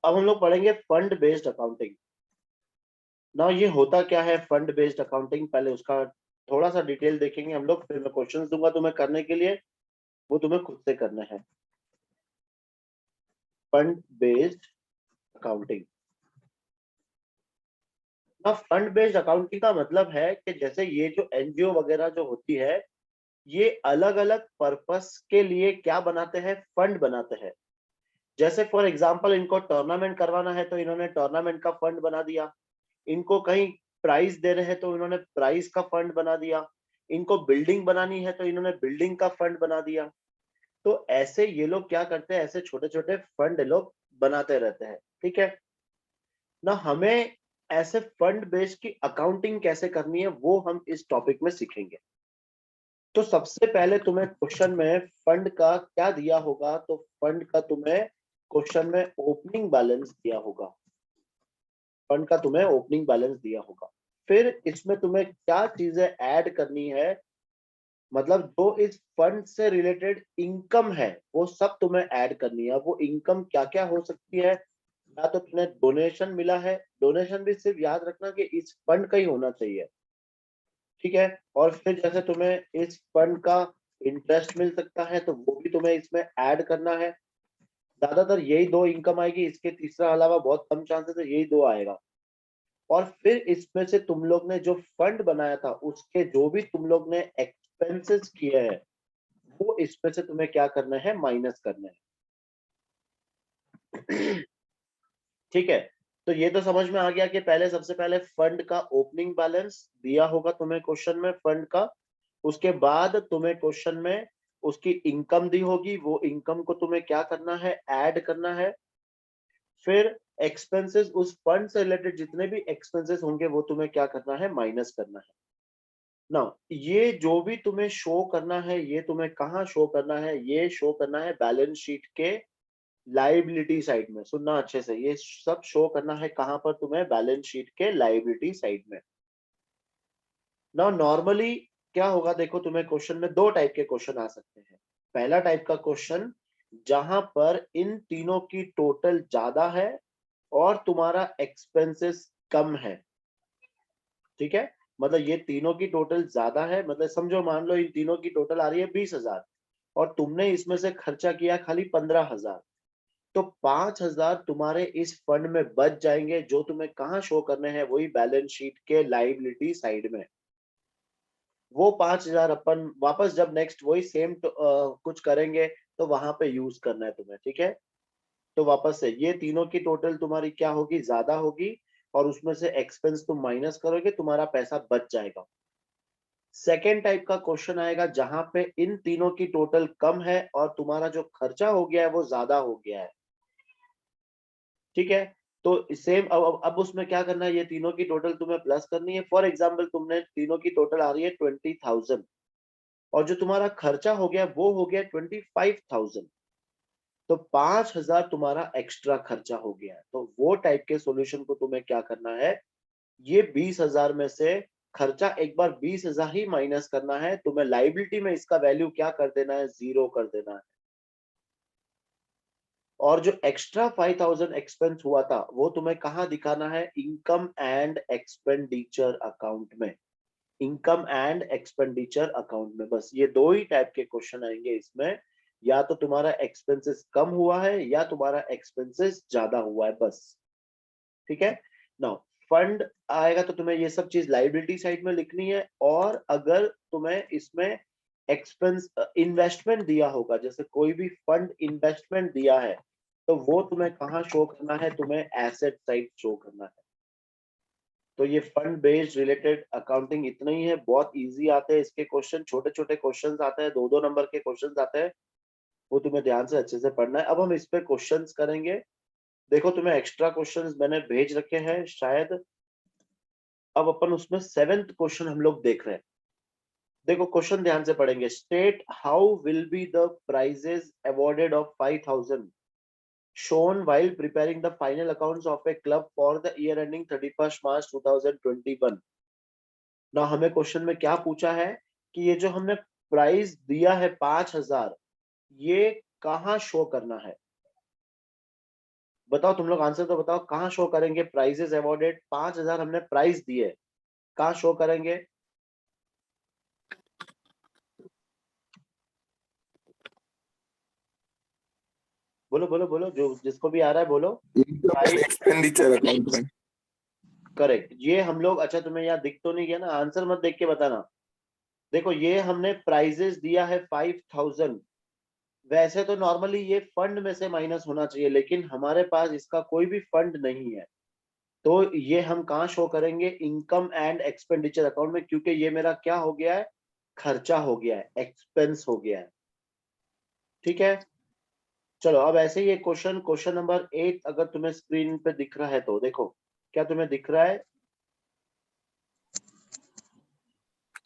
अब हम लोग पढ़ेंगे फंड बेस्ड अकाउंटिंग। ना ये होता क्या है फंड बेस्ड अकाउंटिंग, पहले उसका थोड़ा सा डिटेल देखेंगे हम लोग, फिर मैं क्वेश्चंस दूंगा तुम्हें करने के लिए, वो तुम्हें खुद से करना है। Fund based accounting. ना फंड बेस्ड अकाउंटिंग का मतलब है कि जैसे ये जो एनजीओ वगैरह जो होती है, ये अलग अलग पर्पस के लिए क्या बनाते हैं, फंड बनाते हैं। जैसे फॉर एग्जांपल इनको टूर्नामेंट करवाना है तो इन्होंने टूर्नामेंट का फंड बना दिया, इनको कहीं प्राइज देने हैं तो इन्होंने प्राइज का फंड बना दिया, इनको बिल्डिंग बनानी है तो इन्होंने बिल्डिंग का फंड बना दिया। तो ऐसे ये लोग क्या करते हैं, ऐसे छोटे छोटे फंड लोग बनाते रहते हैं। ठीक है ना, हमें ऐसे फंड बेस्ड की अकाउंटिंग कैसे करनी है वो हम इस टॉपिक में सीखेंगे। तो सबसे पहले तुम्हें क्वेश्चन में फंड का क्या दिया होगा, तो फंड का तुम्हें क्वेश्चन में ओपनिंग बैलेंस दिया होगा। फंड का तुम्हें ओपनिंग बैलेंस दिया होगा। फिर इसमें तुम्हें क्या चीजें ऐड करनी है, मतलब जो इस फंड से रिलेटेड इनकम है वो सब तुम्हें ऐड करनी है। वो इनकम क्या क्या हो सकती है, या तो तुम्हें डोनेशन मिला है, डोनेशन भी सिर्फ याद रखना कि इस फंड का ही होना चाहिए। ठीक है, और फिर जैसे तुम्हें इस फंड का इंटरेस्ट मिल सकता है तो वो भी तुम्हें इसमें ऐड करना है। ज्यादातर यही दो इनकम आएगी, इसके तीसरा अलावा बहुत कम चांसेस है, यही दो आएगा। और फिर इसमें से तुम लोग ने जो फंड बनाया था उसके जो भी तुम लोग ने एक्सपेंसेस किए हैं वो इसमें से तुम्हें क्या करना है, माइनस करना है। ठीक है, तो ये तो समझ में आ गया कि पहले सबसे पहले फंड का ओपनिंग बैलेंस दिया होगा तुम्हें क्वेश्चन में फंड का। उसके बाद तुम्हें क्वेश्चन में उसकी इनकम दी होगी, वो इनकम को तुम्हें क्या करना है, ऐड करना है। फिर एक्सपेंसेस, उस फंड से रिलेटेड जितने भी एक्सपेंसेस होंगे वो तुम्हें क्या करना है, माइनस करना है ना। ये जो भी तुम्हें शो करना है, ये तुम्हें कहाँ शो करना है, ये शो करना है बैलेंस शीट के लाइबिलिटी साइड में। सुनना अच्छे से, ये सब शो करना है कहां पर तुम्हें, बैलेंस शीट के लाइबिलिटी साइड में ना। नॉर्मली क्या होगा, देखो तुम्हें क्वेश्चन में दो टाइप के क्वेश्चन आ सकते हैं। पहला टाइप का क्वेश्चन जहां पर इन तीनों की टोटल ज्यादा है और तुम्हारा एक्सपेंसेस कम है। ठीक है, मतलब ये तीनों की टोटल ज्यादा है, मतलब समझो मान लो इन तीनों की टोटल आ रही है 20,000 और तुमने इसमें से खर्चा किया खाली 15,000, तो 5,000 तुम्हारे इस फंड में बच जाएंगे, जो तुम्हें कहाँ शो करने हैं, वही बैलेंस शीट के लाइबिलिटी साइड में। वो 5,000 अपन वापस जब नेक्स्ट वही सेम कुछ करेंगे तो वहां पे यूज करना है तुम्हें। ठीक है, तो वापस से ये तीनों की टोटल तुम्हारी क्या होगी, ज्यादा होगी, और उसमें से एक्सपेंस तुम माइनस करोगे, तुम्हारा पैसा बच जाएगा। सेकेंड टाइप का क्वेश्चन आएगा जहां पे इन तीनों की टोटल कम है और तुम्हारा जो खर्चा हो गया है वो ज्यादा हो गया है। ठीक है, तो सेम अब उसमें क्या करना है, ये तीनों की टोटल तुम्हें प्लस करनी है। फॉर एग्जाम्पल तुमने तीनों की टोटल आ रही है 20,000 और जो तुम्हारा खर्चा हो गया वो हो गया 25,000, तो 5,000 तुम्हारा एक्स्ट्रा खर्चा हो गया है। तो वो टाइप के सॉल्यूशन को तुम्हें क्या करना है, ये 20,000 में से खर्चा एक बार 20,000 ही माइनस करना है, तुम्हें लाइबिलिटी में इसका वैल्यू क्या कर देना है, जीरो कर देना है। और जो एक्स्ट्रा 5,000 एक्सपेंस हुआ था वो तुम्हें कहाँ दिखाना है, इनकम एंड एक्सपेंडिचर अकाउंट में। इनकम एंड एक्सपेंडिचर अकाउंट में, बस ये दो ही टाइप के क्वेश्चन आएंगे इसमें। या तो तुम्हारा एक्सपेंसेस कम हुआ है या तुम्हारा एक्सपेंसेस ज्यादा हुआ है, बस। ठीक है, नाउ फंड आएगा तो तुम्हें ये सब चीज लाइबिलिटी साइड में लिखनी है। और अगर तुम्हें इसमें एक्सपेंस इन्वेस्टमेंट दिया होगा, जैसे कोई भी फंड इन्वेस्टमेंट दिया है, तो वो तुम्हें कहाँ शो करना है, तुम्हें एसेट साइड शो करना है। तो ये फंड बेस्ड रिलेटेड अकाउंटिंग इतना ही है, बहुत इजी आते हैं इसके क्वेश्चन, छोटे छोटे क्वेश्चंस आते हैं, दो दो नंबर के क्वेश्चंस आते हैं, वो तुम्हें ध्यान से अच्छे से पढ़ना है। अब हम इस पे क्वेश्चंस करेंगे। देखो तुम्हें एक्स्ट्रा क्वेश्चंस मैंने भेज रखे हैं शायद, अब अपन उसमें सेवेंथ क्वेश्चन हम लोग देख रहे हैं। देखो क्वेश्चन ध्यान से पढ़ेंगे। State how will be the prizes awarded of 5,000 shown while preparing the final accounts of a club for the year ending 31st March 2021। ना हमें क्वेश्चन में क्या पूछा है कि ये जो हमने प्राइस दिया है 5,000, ये कहाँ शो करना है। बताओ तुम लोग आंसर तो बताओ, कहाँ शो करेंगे प्राइजेस अवॉर्डेड? 5,000 हमने प्राइस दिए, कहाँ शो करेंगे? बोलो बोलो बोलो, जो जिसको भी आ रहा है बोलो। इनकम एंड एक्सपेंडिचर अकाउंट में। करेक्ट, ये हम लोग, अच्छा तुम्हें यहाँ दिख तो नहीं गया ना? आंसर मत देख के बताना। देखो ये हमने प्राइजेस दिया है 5,000। वैसे तो नॉर्मली ये फंड में से माइनस होना चाहिए, लेकिन हमारे पास इसका कोई भी फंड नहीं है, तो ये हम कहाँ शो करेंगे? इनकम एंड एक्सपेंडिचर अकाउंट में, क्योंकि ये मेरा क्या हो गया है? खर्चा हो गया है, एक्सपेंस हो गया है। ठीक है, चलो अब ऐसे ही एक क्वेश्चन नंबर 8 अगर तुम्हें स्क्रीन पे दिख रहा है तो देखो, क्या तुम्हें दिख रहा है?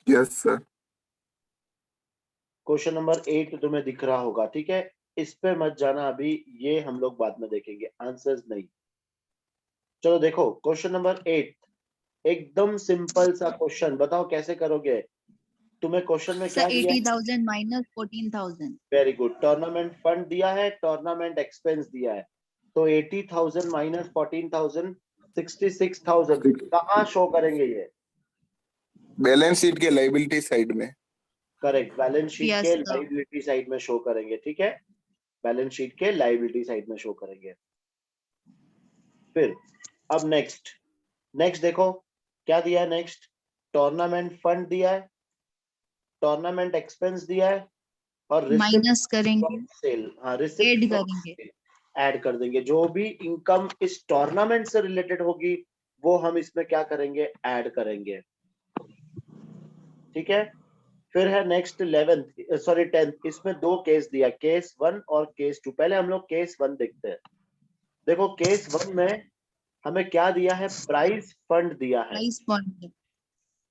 Yes sir. क्वेश्चन नंबर 8 तुम्हें दिख रहा होगा, ठीक है? इस पे मत जाना अभी, ये हम लोग बाद में देखेंगे, आंसर्स नहीं। चलो देखो क्वेश्चन नंबर 8, एकदम सिंपल सा क्वेश्चन, बताओ कैसे करोगे? तुम्हें क्वेश्चन में क्या सर दिया? 80,000 minus 14,000। Very good, tournament fund दिया है, टूर्नामेंट एक्सपेंस दिया है, तो 80,000 माइनस 14,000 66,000 कहाँ शो करेंगे ये? बैलेंस शीट के लायबिलिटी साइड में। करेक्ट, बैलेंस शीट Yes, के sir. लायबिलिटी साइड में शो करेंगे, ठीक है? बैलेंस शीट के लायबिलिटी साइड में शो करेंगे। फिर अब नेक्स्ट देखो क्या दिया है नेक्स्ट? टूर्नामेंट फंड दिया है, टूर्नामेंट एक्सपेंस दिया है, और माइनस करेंगे, सेल, हाँ रिसिप्ट ऐड करेंगे। ऐड कर देंगे। जो भी इनकम इस टूर्नामेंट से रिलेटेड होगी वो हम इसमें क्या करेंगे? ऐड करेंगे। ठीक है, फिर है नेक्स्ट 11th सॉरी 10th, इसमें दो केस दिया, केस 1 और केस 2। पहले हम लोग केस 1 देखते हैं। देखो केस 1 में हमें क्या दिया है? प्राइस फंड दिया है। Price point.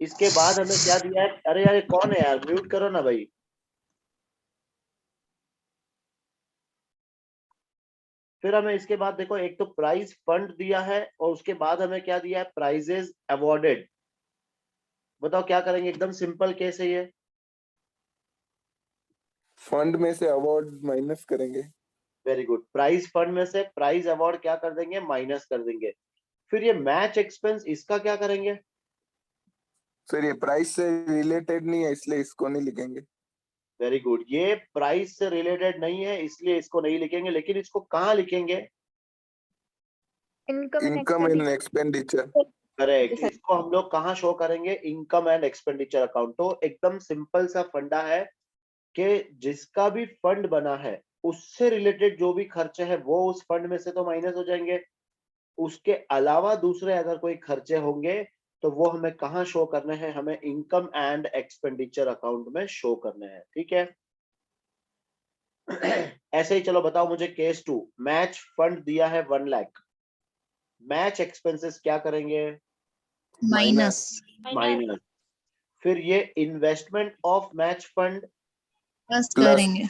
इसके बाद हमें क्या दिया है? अरे यार ये कौन है यार, म्यूट करो ना भाई। फिर हमें इसके बाद देखो, एक तो प्राइस फंड दिया है और उसके बाद हमें क्या दिया है? Prizes awarded. बताओ क्या करेंगे? एकदम सिंपल केस है ये। फंड में से अवार्ड माइनस करेंगे। वेरी गुड, प्राइस फंड में से प्राइस अवार्ड क्या कर देंगे? माइनस कर देंगे। फिर ये मैच एक्सपेंस, इसका क्या करेंगे? सर ये प्राइस से रिलेटेड नहीं है इसलिए इसको नहीं लिखेंगे। वेरी गुड, ये प्राइस से रिलेटेड नहीं है इसलिए इसको नहीं लिखेंगे, लेकिन इसको कहाँ लिखेंगे? Income and expenditure. करेक्ट, इसको हम लोग कहाँ शो करेंगे? Income and expenditure account. तो एकदम सिंपल सा फंडा है कि जिसका भी फंड बना है उससे रिलेटेड जो भी खर्चे हैं वो उस फंड में से तो माइनस हो जाएंगे। उसके अलावा दूसरे अगर कोई खर्चे होंगे तो वो हमें कहाँ शो करने हैं? हमें इनकम एंड एक्सपेंडिचर अकाउंट में शो करने हैं। ठीक है, ऐसे ही चलो बताओ मुझे केस 2, मैच फंड दिया है 1 लाख, मैच एक्सपेंसेस क्या करेंगे? माइनस। माइनस। फिर ये investment of match fund, plus plus. करेंगे।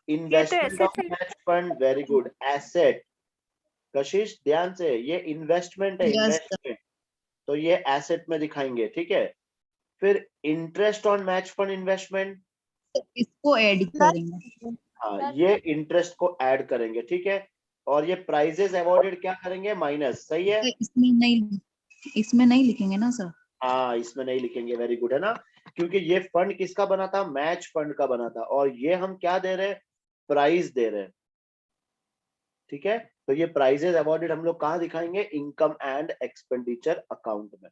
Investment of match fund, very good, asset. Kashish ध्यान से, ये इन्वेस्टमेंट है, यस सर। इन्वेस्टमेंट, तो ये एसेट में दिखाएंगे। ठीक है, फिर interest on match fund investment, इसको ऐड करेंगे। हाँ ये इंटरेस्ट को ऐड करेंगे। ठीक है, और ये प्राइजेस अवॉर्डेड क्या करेंगे? माइनस, सही है? इसमें नहीं लिखेंगे ना सर? हाँ इसमें नहीं लिखेंगे, वेरी गुड है ना, क्योंकि ये फंड किसका बना था? मैच फंड का बना था, और ये हम क्या दे रहे हैं? प्राइज दे रहे हैं। ठीक है, तो ये प्राइजेस अवॉर्डेड हम लोग कहाँ दिखाएंगे? इनकम एंड एक्सपेंडिचर अकाउंट में।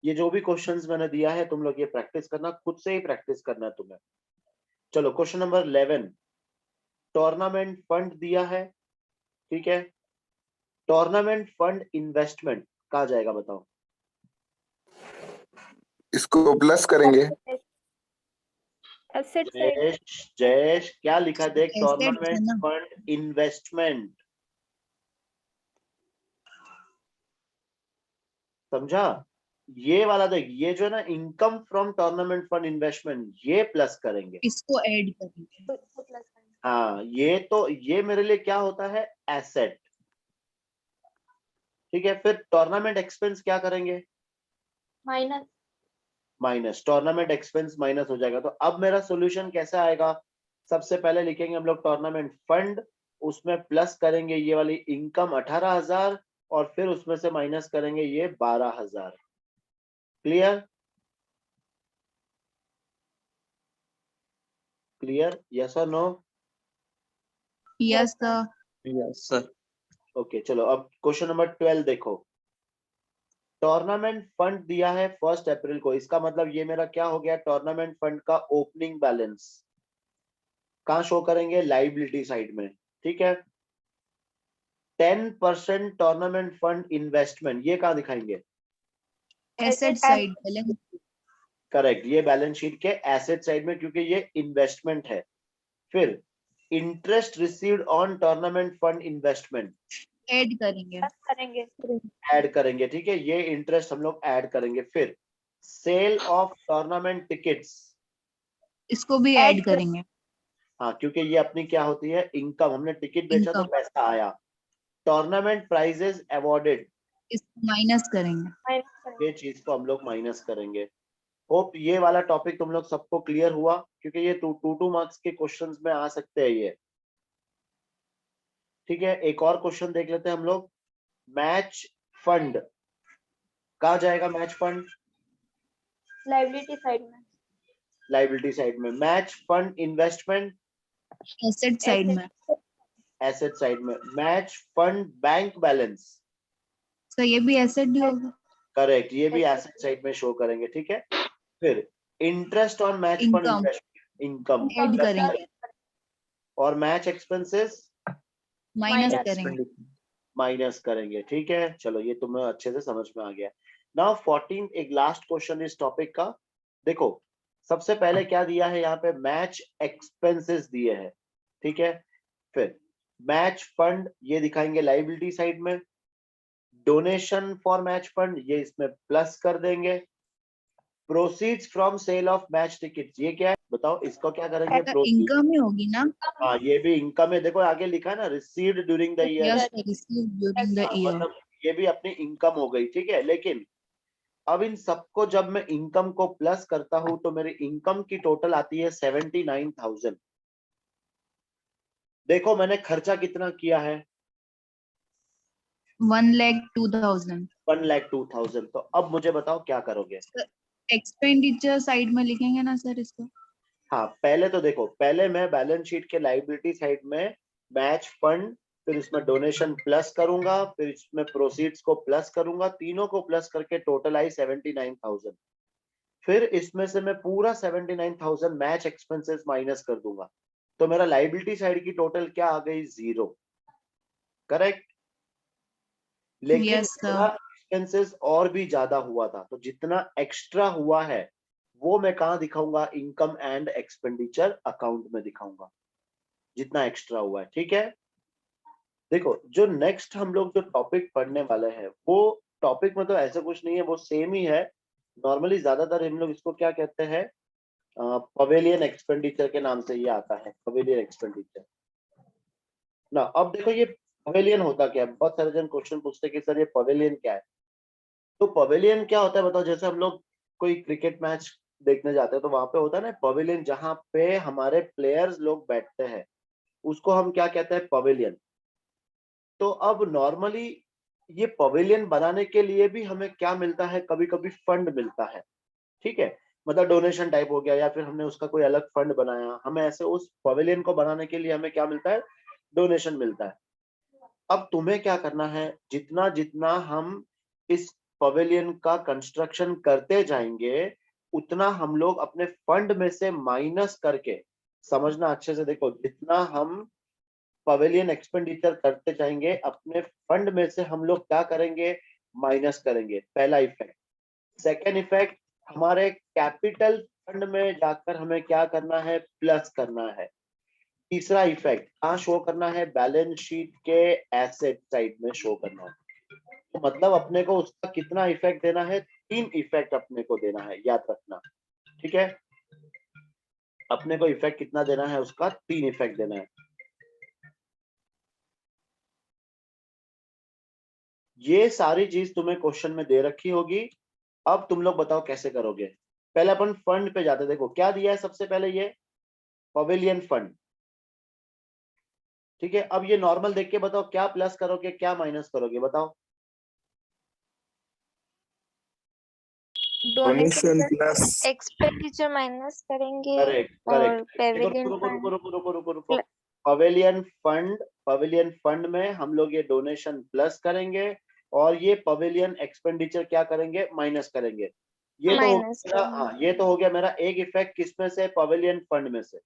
ये जो भी क्वेश्चंस मैंने दिया है तुम लोग ये प्रैक्टिस करना, खुद से ही प्रैक्टिस करना है तुम्हें। चलो क्वेश्चन नंबर 11, टूर्नामेंट फंड दिया है, ठीक है, टूर्नामेंट फंड इन्वेस्टमेंट कहाँ जाएगा बताओ? इसको प्लस करेंगे। जयेश जयेश क्या लिखा देख? एसेट्स है टूर्नामेंट ना। फंड इन्वेस्टमेंट, समझा? ये वाला देख, ये जो है ना income from tournament fund investment, ये प्लस करेंगे। इसको ऐड करेंगे। हाँ ये तो, ये मेरे लिए क्या होता है? एसेट। ठीक है, फिर टूर्नामेंट एक्सपेंस क्या करेंगे? Minus. Minus, tournament expense minus हो जाएगा। तो अब मेरा सॉल्यूशन कैसा आएगा? सबसे पहले लिखेंगे हम लोग टूर्नामेंट फंड, उसमें प्लस करेंगे ये वाली इनकम 18,000 और फिर उसमें से माइनस करेंगे ये 12,000। क्लियर? क्लियर? यस और no? Yes sir. Yes sir. Okay चलो अब क्वेश्चन नंबर 12 देखो। टूर्नामेंट फंड दिया है 1 अप्रैल को, इसका मतलब ये मेरा क्या हो गया, टूर्नामेंट फंड का ओपनिंग बैलेंस कहाँ शो करेंगे, लाइबिलिटी साइड में। ठीक है, 10% टूर्नामेंट फंड इन्वेस्टमेंट ये कहाँ दिखाएंगे, एसेट साइड बैलेंस। करेक्ट, ये बैलेंस शीट के एसेट साइड में क्योंकि ये इन्वेस्टमेंट है। फिर interest received on tournament fund investment add करेंगे। ऐड करेंगे, ठीक है, ये इंटरेस्ट हम लोग ऐड करेंगे। फिर सेल ऑफ टूर्नामेंट टिकट्स, इसको भी ऐड करेंगे। हाँ क्योंकि ये अपनी क्या होती है, इनकम, हमने टिकट बेचा तो इनकम, पैसा आया। टूर्नामेंट प्राइजेस अवॉर्डेड, इसको माइनस करेंगे। ये चीज को हम लोग माइनस करेंगे। होप ये वाला टॉपिक तुम लोग सबको क्लियर हुआ, क्योंकि ये 2 मार्क्स के क्वेश्चंस में आ सकते हैं ये। ठीक है, एक और क्वेश्चन देख लेते हैं हम लोग। मैच फंड कहाँ जाएगा, मैच फंड लाइबिलिटी साइड में। लाइबिलिटी साइड में। Match fund investment asset side में। एसेट साइड में। Match fund bank balance, sir ये भी एसेट ही होगा। करेक्ट, ये भी एसेट साइड में शो करेंगे। ठीक है, फिर interest on match fund income investment, income add करेंगे, और मैच एक्सपेंसेस माइनस करेंगे। माइनस करेंगे। ठीक है, चलो ये तुम्हें अच्छे से समझ में आ गया। नाउ 14 एक लास्ट क्वेश्चन इस टॉपिक का। देखो सबसे पहले क्या दिया है यहाँ पे, मैच एक्सपेंसेस दिए हैं। ठीक है, फिर मैच फंड ये दिखाएंगे लाइबिलिटी साइड में। डोनेशन फॉर मैच फंड ये इसमें प्लस कर देंगे। Proceeds from sale of match tickets ये क्या है बताओ, इसको क्या करेंगे, प्रोसीड, इनकम ही होगी ना। हाँ ये भी इनकम है। देखो आगे लिखा है ना, received during the year, yes, received during the year. मतलब ये भी अपनी इनकम हो गई। ठीक है, लेकिन अब इन सबको जब मैं इनकम को प्लस करता हूं तो मेरी इनकम की टोटल आती है 79,000। देखो मैंने खर्चा कितना किया है, 1,02,000। 1,02,000। तो अब मुझे बताओ क्या करोगे। एक्सपेंडिचर साइड में लिखेंगे ना सर इसको। हाँ पहले तो देखो, पहले मैं बैलेंस शीट के लाइबिलिटी साइड में मैच फंड, फिर इसमें डोनेशन प्लस करूंगा, फिर इसमें प्रोसीड्स को प्लस करूंगा, तीनों को प्लस करके टोटल आई 79,000। फिर इसमें से मैं पूरा 79,000 मैच एक्सपेंसेस माइनस कर दूंगा, तो मेरा लाइबिलिटी साइड की टोटल क्या आ गई, 0। करेक्ट, लेकिन यस मेरा सर। एक्सपेंसेस और भी ज्यादा हुआ था, तो जितना एक्स्ट्रा हुआ है वो मैं कहाँ दिखाऊंगा, इनकम एंड एक्सपेंडिचर अकाउंट में दिखाऊंगा, जितना एक्स्ट्रा हुआ है। ठीक है, देखो जो नेक्स्ट हम लोग जो टॉपिक पढ़ने वाले हैं वो टॉपिक में तो ऐसा कुछ नहीं है, वो सेम ही है। नॉर्मली ज्यादातर हम लोग इसको क्या कहते हैं, पवेलियन एक्सपेंडिचर के नाम से ये आता है, पवेलियन एक्सपेंडिचर ना। अब देखो ये पवेलियन होता क्या है, बहुत सारे जन क्वेश्चन पूछते हैं कि सर ये पवेलियन क्या है। तो पवेलियन क्या होता है बताओ, जैसे हम लोग कोई क्रिकेट मैच देखने जाते हैं तो वहां पे होता है ना पवेलियन, जहाँ पे हमारे प्लेयर्स लोग बैठते हैं, उसको हम क्या कहते हैं, पवेलियन। तो अब नॉर्मली ये पवेलियन बनाने के लिए भी हमें क्या मिलता है, कभी कभी फंड मिलता है। ठीक है, मतलब डोनेशन टाइप हो गया, या फिर हमने उसका कोई अलग फंड बनाया, हमें ऐसे उस पवेलियन को बनाने के लिए हमें क्या मिलता है, डोनेशन मिलता है। अब तुम्हें क्या करना है, जितना जितना हम इस पवेलियन का कंस्ट्रक्शन करते जाएंगे उतना हम लोग अपने फंड में से माइनस करके, समझना अच्छे से, देखो जितना हम पवेलियन एक्सपेंडिचर करते जाएंगे अपने फंड में से हम लोग क्या करेंगे, माइनस करेंगे। पहला इफेक्ट। सेकेंड इफेक्ट, हमारे कैपिटल फंड में जाकर हमें क्या करना है, प्लस करना है। तीसरा इफेक्ट कहाँ शो करना है, बैलेंस शीट के एसेट साइड में शो करना है। तो मतलब अपने को उसका कितना इफेक्ट देना है, 3 इफेक्ट अपने को देना है, याद रखना। ठीक है, अपने को इफेक्ट कितना देना है, उसका 3 इफेक्ट देना है। ये सारी चीज तुम्हें क्वेश्चन में दे रखी होगी। अब तुम लोग बताओ कैसे करोगे। पहले अपन फंड पे जाते, देखो क्या दिया है सबसे पहले, ये पवेलियन फंड। ठीक है, अब ये नॉर्मल देख के बताओ क्या प्लस करोगे क्या माइनस करोगे, बताओ। डोनेशन प्लस एक्सपेंडिचर माइनस करेंगे करेक्ट और करेक्ट। देखो पेविलियन रुको रुको फंड रुको रुको रुको रुको रुको। पवेलियन फंड में हम लोग ये डोनेशन प्लस करेंगे और ये पवेलियन एक्सपेंडिचर क्या करेंगे, माइनस करेंगे। ये तो हो माइनस गया मेरा, हाँ ये तो हो गया मेरा एक इफेक्ट, किसमें से, पवेलियन फंड में से।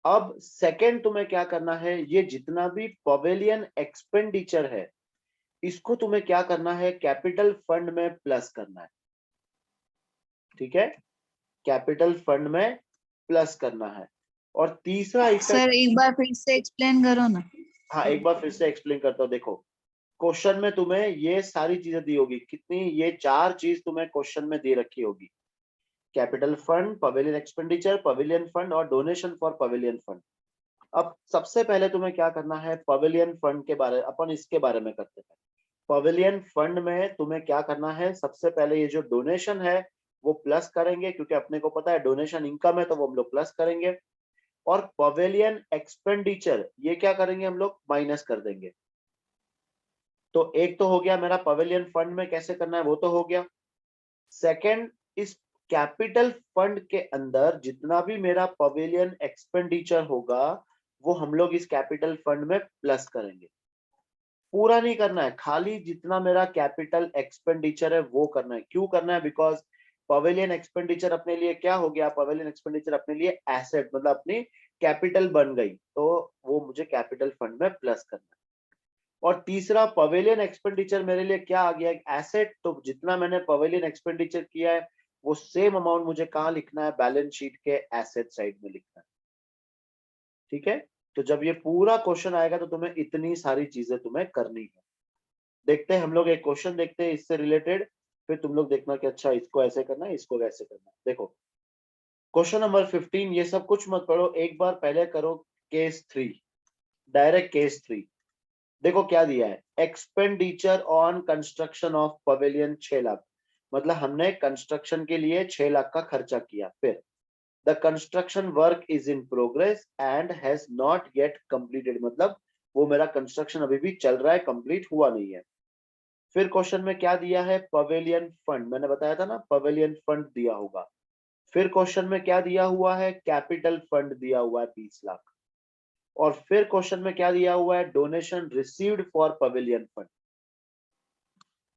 अब सेकंड तुम्हें क्या करना है, ये जितना भी पवेलियन एक्सपेंडिचर है इसको तुम्हें क्या करना है, कैपिटल फंड में प्लस करना है। ठीक है, कैपिटल फंड में प्लस करना है। और तीसरा इफेक्ट, सर एक बार फिर से एक्सप्लेन करो ना। हाँ एक बार फिर से एक्सप्लेन करता हूँ। देखो क्वेश्चन में तुम्हें ये सारी चीजें दी होगी, कितनी, ये 4 चीज तुम्हें क्वेश्चन में दे रखी होगी, capital fund, pavilion expenditure, pavilion fund और डोनेशन फॉर पवेलियन फंड। अब सबसे पहले तुम्हें क्या करना है, पवेलियन फंड के बारे, अपन इसके बारे में करते हैं। पवेलियन फंड में तुम्हें क्या करना है, सबसे पहले ये जो डोनेशन है वो प्लस करेंगे, क्योंकि अपने को पता है डोनेशन इनकम है तो वो हम लोग प्लस करेंगे। और पवेलियन एक्सपेंडिचर ये क्या करेंगे, हम लोग माइनस कर देंगे। तो एक तो हो गया मेरा पवेलियन फंड में कैसे करना है, वो तो हो गया। सेकंड, इस कैपिटल फंड के अंदर जितना भी मेरा पवेलियन एक्सपेंडिचर होगा वो हम लोग इस कैपिटल फंड में प्लस करेंगे। पूरा नहीं करना है, खाली जितना मेरा कैपिटल एक्सपेंडिचर है वो करना है। क्यों करना है, बिकॉज पवेलियन एक्सपेंडिचर अपने लिए क्या हो गया, पवेलियन एक्सपेंडिचर अपने लिए एसेट मतलब अपनी कैपिटल बन गई, तो वो मुझे कैपिटल फंड में प्लस करना है। और तीसरा, पवेलियन एक्सपेंडिचर मेरे लिए क्या आ गया, एक एसेट, तो जितना मैंने पवेलियन एक्सपेंडिचर किया है वो सेम अमाउंट मुझे कहाँ लिखना है, बैलेंस शीट के एसेट साइड में लिखना है। ठीक है, तो जब ये पूरा क्वेश्चन आएगा तो तुम्हें इतनी सारी चीजें तुम्हें करनी है। देखते हैं हम लोग एक क्वेश्चन देखते हैं इससे रिलेटेड, फिर तुम लोग देखना कि अच्छा इसको ऐसे करना है, इसको वैसे करना है। देखो क्वेश्चन नंबर 15, ये सब कुछ मत पढ़ो, एक बार पहले करो केस 3, डायरेक्ट केस 3। देखो क्या दिया है, expenditure on construction of pavilion 6 lakh, मतलब हमने कंस्ट्रक्शन के लिए 6 लाख का खर्चा किया। फिर the construction work is in progress and has not yet completed, मतलब वो मेरा कंस्ट्रक्शन अभी भी चल रहा है, कंप्लीट हुआ नहीं है। फिर क्वेश्चन में क्या दिया है, पवेलियन फंड, मैंने बताया था ना पवेलियन फंड दिया होगा। फिर क्वेश्चन में क्या दिया हुआ है, कैपिटल फंड दिया हुआ है 20 लाख। और फिर क्वेश्चन में क्या दिया हुआ है, donation received for pavilion fund.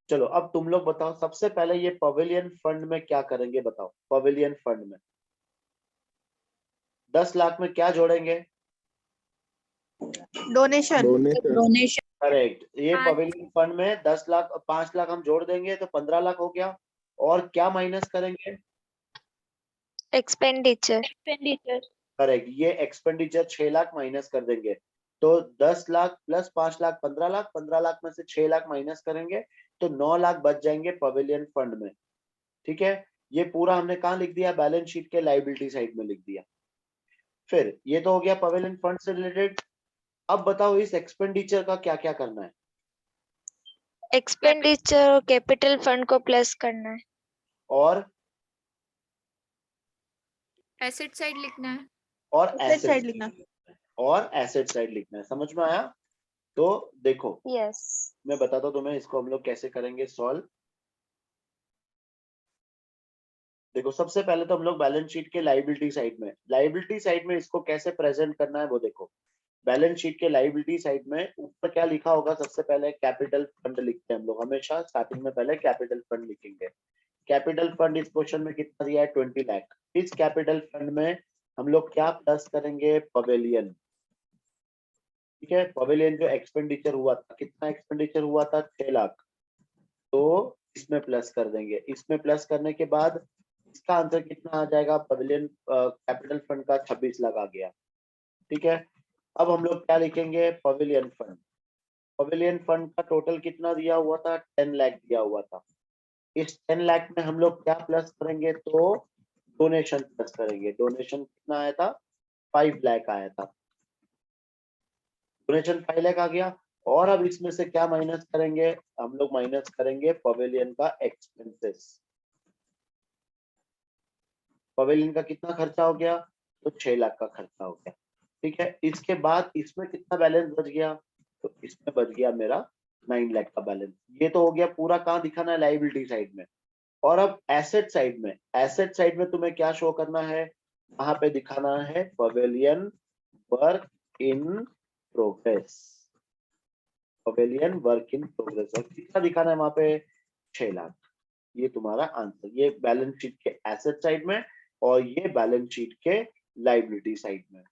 चलो अब तुम लोग बताओ, सबसे पहले ये पवेलियन फंड में क्या करेंगे, बताओ। पवेलियन फंड में 10 लाख में क्या जोड़ेंगे, डोनेशन डोनेशन डोनेशन करेक्ट। ये पाँच। पवेलियन फंड में 10 लाख, 5 लाख हम जोड़ देंगे तो 15 लाख हो गया। और क्या माइनस करेंगे, एक्सपेंडिचर करेक्ट, ये एक्सपेंडिचर 6 लाख माइनस कर देंगे। तो 10 लाख प्लस 5 लाख 15 लाख, 15 लाख में से 6 लाख माइनस करेंगे तो 9 लाख बच जाएंगे पवेलियन फंड में। ठीक है, ये पूरा हमने कहाँ लिख दिया, बैलेंस शीट के लायबिलिटी साइड में लिख दिया। फिर ये तो हो गया पवेलियन फंड से रिलेटेड। अब बताओ इस एक्सपेंडिचर का क्या क्या करना है, एक्सपेंडिचर और कैपिटल फंड को प्लस करना है। और एसेट साइड लिखना है। और Asset एसेट side लिखना। और एसेट साइड लिखना है। समझ में आया। तो देखो यस। मैं बताता हूँ तुम्हें इसको हम लोग कैसे करेंगे सॉल्व। देखो सबसे पहले तो हम लोग बैलेंस शीट के लाइबिलिटी साइड में इसको कैसे प्रेजेंट करना है वो देखो। बैलेंस शीट के लाइबिलिटी साइड में ऊपर क्या लिखा होगा, सबसे पहले कैपिटल फंड लिखते हैं हम लोग, हमेशा स्टार्टिंग में पहले कैपिटल फंड लिखेंगे। कैपिटल फंड इस क्वेश्चन में कितना दिया है, 20 लाख। इस कैपिटल फंड में हम लोग क्या प्लस करेंगे, पवेलियन। ठीक है, पवेलियन जो एक्सपेंडिचर हुआ था, कितना एक्सपेंडिचर हुआ था, 6 लाख, तो इसमें प्लस कर देंगे। इसमें प्लस करने के बाद इसका आंसर कितना आ जाएगा, पवेलियन कैपिटल फंड का 26 लाख आ गया। ठीक है, अब हम लोग क्या लिखेंगे, पवेलियन फंड। पवेलियन फंड का टोटल कितना दिया हुआ था, 10 लाख दिया हुआ था। इस 10 लाख में हम लोग क्या प्लस करेंगे, तो डोनेशन प्लस करेंगे। डोनेशन कितना आया था, 5 लाख आया था। डोनेशन 5 लाख आ गया। और अब इसमें से क्या माइनस करेंगे, हम लोग माइनस करेंगे पवेलियन का एक्सपेंसेस। पवेलियन का कितना खर्चा हो गया, तो 6 लाख का खर्चा हो गया। ठीक है, इसके बाद इसमें कितना बैलेंस बच गया, तो इसमें बच गया मेरा 9 लाख का बैलेंस। ये तो हो गया पूरा, कहाँ दिखाना है, लाइबिलिटी साइड में। और अब एसेट साइड में, एसेट साइड में तुम्हें क्या शो करना है, वहां पे दिखाना है pavilion work in progress, pavilion work in progress. और कितना दिखाना है वहां पे, 6 लाख। ये तुम्हारा आंसर, ये बैलेंस शीट के एसेट साइड में और ये बैलेंस शीट के लाइबिलिटी साइड में।